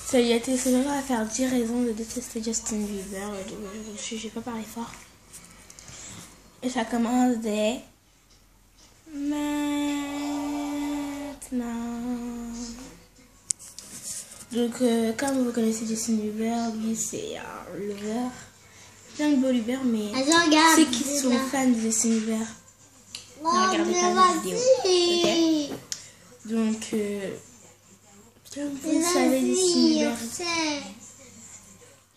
Salut à tous, aujourd'hui on va faire 10 raisons de détester Justin Bieber. Je vais pas parler fort. Et ça commence dès maintenant. Donc comme vous connaissez Justin Bieber, lui c'est un lover. Plein de beaux lovers, mais ceux qui sont fans de Justin Bieber, ne regardez pas la vidéo. Okay? Donc comme vous savez, Justin Bieber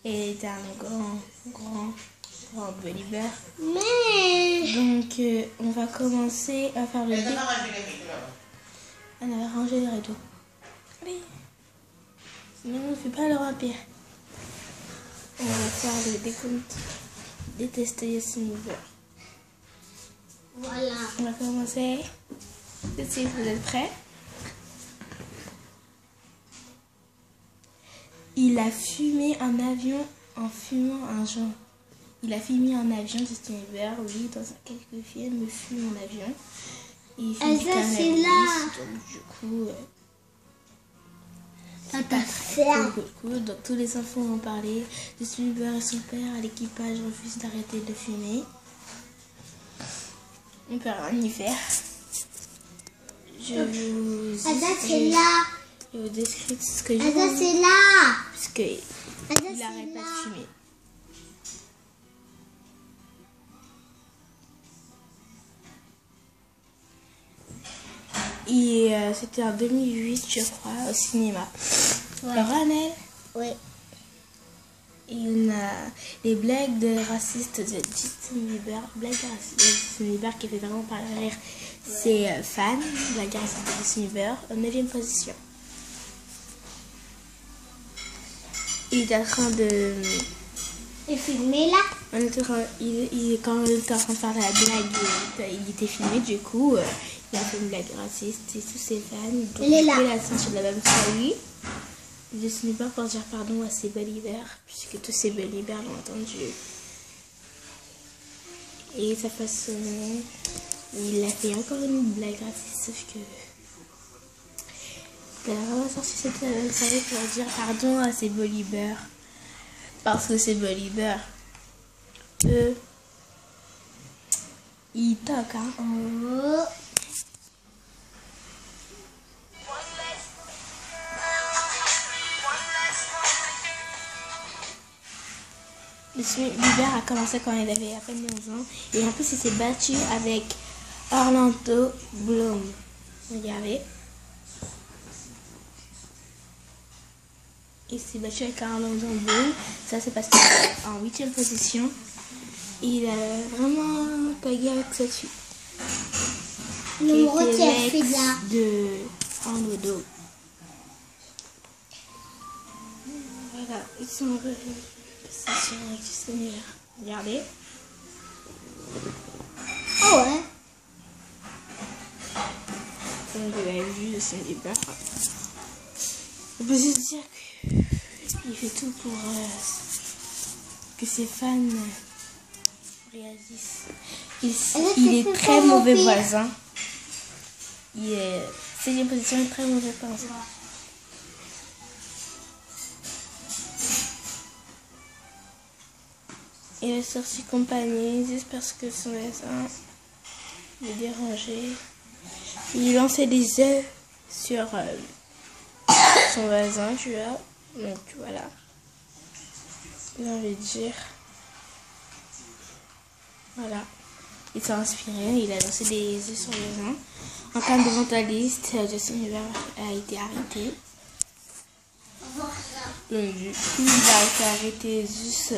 est un grand believer. Donc on va commencer à faire le on a rangé les rideaux. Allez. Sinon on ne fait pas le vampire. On va faire le décompte. Détester Justin Bieber. Voilà. On va commencer. Tout de suite, vous êtes prêts? Il a fumé un avion en fumant un joint. Il a filmé un avion, Justin Bieber, oui, dans quelques films, il fume un avion. Et il filme du cannabis, donc du coup, c'est pas très cool. Donc tous les enfants vont parler. Justin Bieber et son père à l'équipage refusent d'arrêter de fumer. On peut rien y faire. Je vous décris ce que je vois. Parce qu'il n'arrête pas de fumer. Et c'était en 2008, je crois, au cinéma. Ouais. Alors, Annelle, oui. Il a les blagues de racistes de Justin Bieber. Blagues de racistes de Justin Bieber qui fait vraiment pas rire ses fans. Blagues de racistes de Justin Bieber, en 9e position. Il est en train de... Et filmer là. Quand il était en train de faire la blague, il était filmé, du coup, il a fait une blague raciste et tous ses fans. Donc, il est là. Il a ceinture de la même série. Justin Bieber pour dire pardon à ses believers, puisque tous ses believers l'ont entendu. Et sa façon, il a fait encore une blague raciste, sauf que... Il a vraiment sorti cette série pour dire pardon à ses believers. Parce que ses believers, eux, ils toquent, hein. Oh. Justin Bieber a commencé quand il avait à peine 11 ans. Et en plus, il s'est battu avec Orlando Bloom. Regardez. Il s'est battu avec Orlando Bloom. Ça, c'est parce qu'il est en 8e position. Il a vraiment tagué avec cette fille. Numéro de Orlando. Voilà, ils sont avec Justin Bieber. Regardez. Ah ouais. Comme vous l'avez vu, Justin Bieber. On peut juste dire qu'il fait tout pour que ses fans réagissent. Il est très mauvais voisin. Il est 7e position, très mauvais voisin. Il est sorti compagnie juste parce que son voisin le dérangeait. Il lançait des œufs sur son voisin, tu vois. Donc voilà. J'ai envie de dire. Voilà. Il s'est inspiré, il a lancé des œufs sur les voisins. En cas de vandalisme, Justin Bieber a été arrêté. Donc du coup, il a été arrêté juste...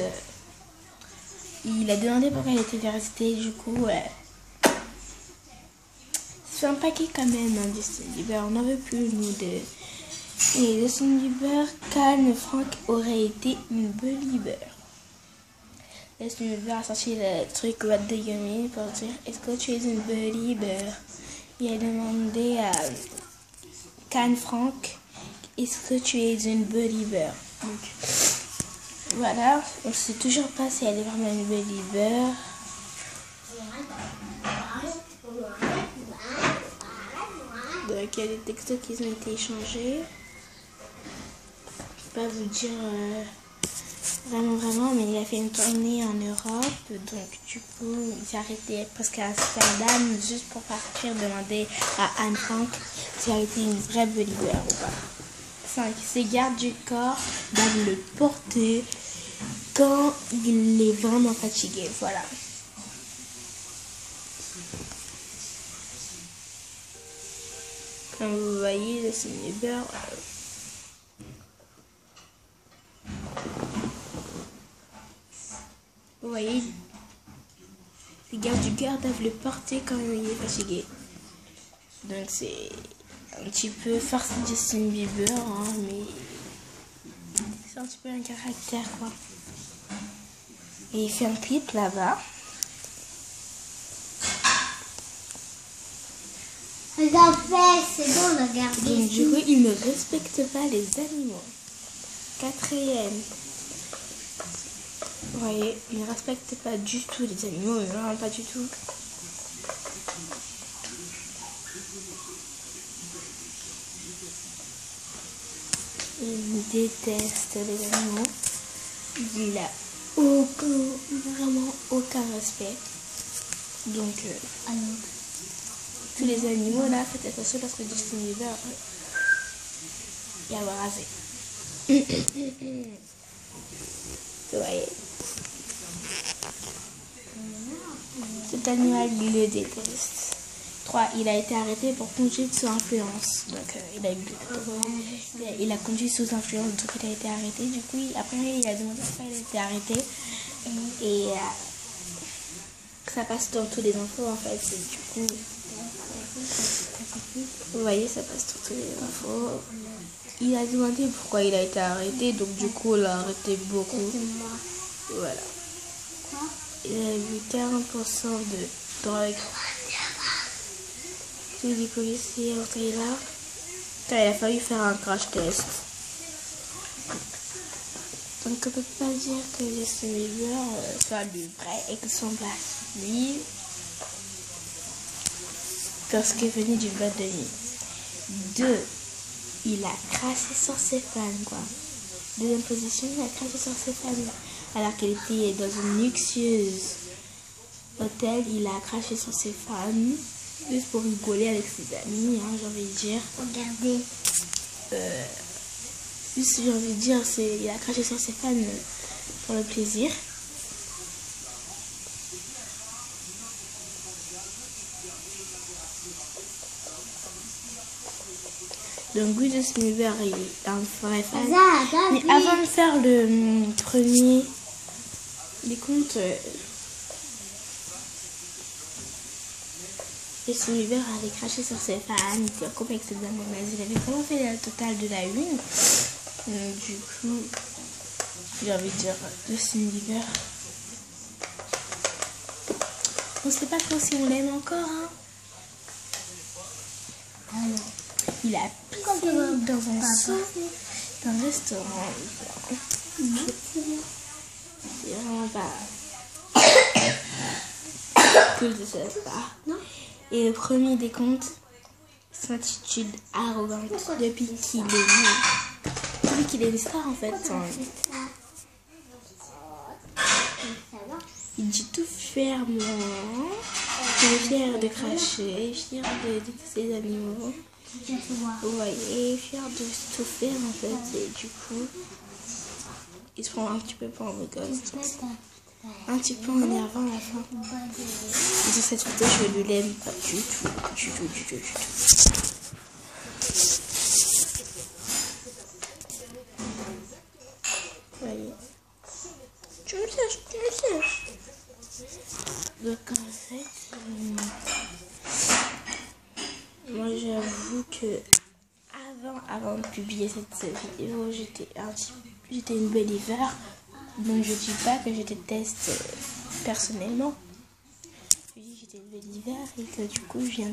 il a demandé pourquoi il était arrêté, du coup... c'est un paquet quand même, hein, Justin Bieber. On n'en veut plus, nous, de... Et Justin Bieber, Kane Frank aurait été une believer. Justin Bieber a sorti le truc What do you mean pour dire est-ce que tu es une believer. Il a demandé à Kane Frank est-ce que tu es une believer. Donc voilà, on ne sait toujours pas si elle est vraiment une believer. Donc il y a des textos qui ont été échangés. peux pas vous dire vraiment, mais il a fait une tournée en Europe, donc du coup il s'est arrêté presque à Amsterdam juste pour partir demander à Anne Frank si elle a été une vraie believer ou pas. 5. Ses gardes du corps doivent le porter quand il est vraiment fatigué. Voilà. Comme vous voyez, le Bieber, vous voyez, les gardes du corps doivent le porter quand il est fatigué. Donc c'est un petit peu farce Justin Bieber, hein, mais c'est un petit peu un caractère, quoi. Et il fait un clip là-bas. Regarde, c'est bon, regardez. Donc du coup, il ne respecte pas les animaux. 4e. Vous voyez, il ne respecte pas du tout les animaux, vraiment pas du tout. Il déteste les animaux. Il a vraiment aucun respect. Donc, tous les animaux là, faites attention parce que Justin Bieber, il va raser. Vous voyez, cet animal, il le déteste. 3. Il a été arrêté pour conduite sous influence. Donc, il a conduit sous influence, donc il a été arrêté. Du coup, après, il a demandé pourquoi il a été arrêté. Et ça passe dans tous les infos, en fait. Et du coup, vous voyez, ça passe dans tous les infos. Il a demandé pourquoi il a été arrêté, donc du coup, il a arrêté beaucoup. Voilà. Il a eu 40% de drogue. Tous les policiers ont été là. Il a fallu faire un crash test. Donc on peut pas dire que Justin Bieber soit le vrai exemplaire de lui. Parce qu'il venait d'une boîte de nuit. 2. Il a craché sur ses fans, quoi. 2e position, il a craché sur ses fans. Alors qu'elle était dans une luxueuse hôtel, il a craché sur ses fans. Juste pour rigoler avec ses amis, hein, j'ai envie de dire. Regardez. Juste, j'ai envie de dire, il a craché sur ses fans pour le plaisir. Donc oui, Justin Bieber, il est un vrai fan. Mais avant de faire le premier décompte, Justin Bieber avait craché sur ses fans, il était en couple avec ses amours, mais il avait vraiment fait le total de la une. Du coup, j'ai envie de dire Justin Bieber. On sait pas trop si on l'aime encore, hein. Alors, il a pissé dans un restaurant. C'est vraiment pas cool de sa part. Et le premier décompte s'intitule Arrogante. Depuis qu'il est né. Depuis qu'il est une star, en fait. Il dit tout fièrement. Il est fier de cracher, fier de détester les animaux. Vous voyez, fier de tout faire, en fait. Et du coup, il se prend un petit peu pour un gosse. Un petit peu énervant à la fin. Et sur cette photo, je ne l'aime pas du tout. Voyez. Tu me sèches. Donc en fait, moi j'avoue que avant de publier cette vidéo, j'étais une believer. Donc je dis pas que je déteste personnellement. Je dis que j'étais une believer et que du coup je viens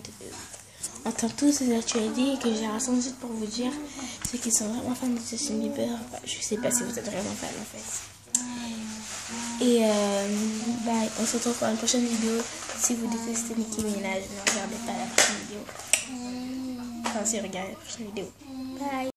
d'entendre toutes ces actualités et que j'ai rassemblé pour vous dire ceux qui sont vraiment fans de Justin Bieber. Je sais pas si vous êtes vraiment fans en fait. Et on se retrouve pour une prochaine vidéo. Si vous détestez Nicki Minaj, ne regardez pas la prochaine vidéo. Enfin si, regardez la prochaine vidéo. Bye.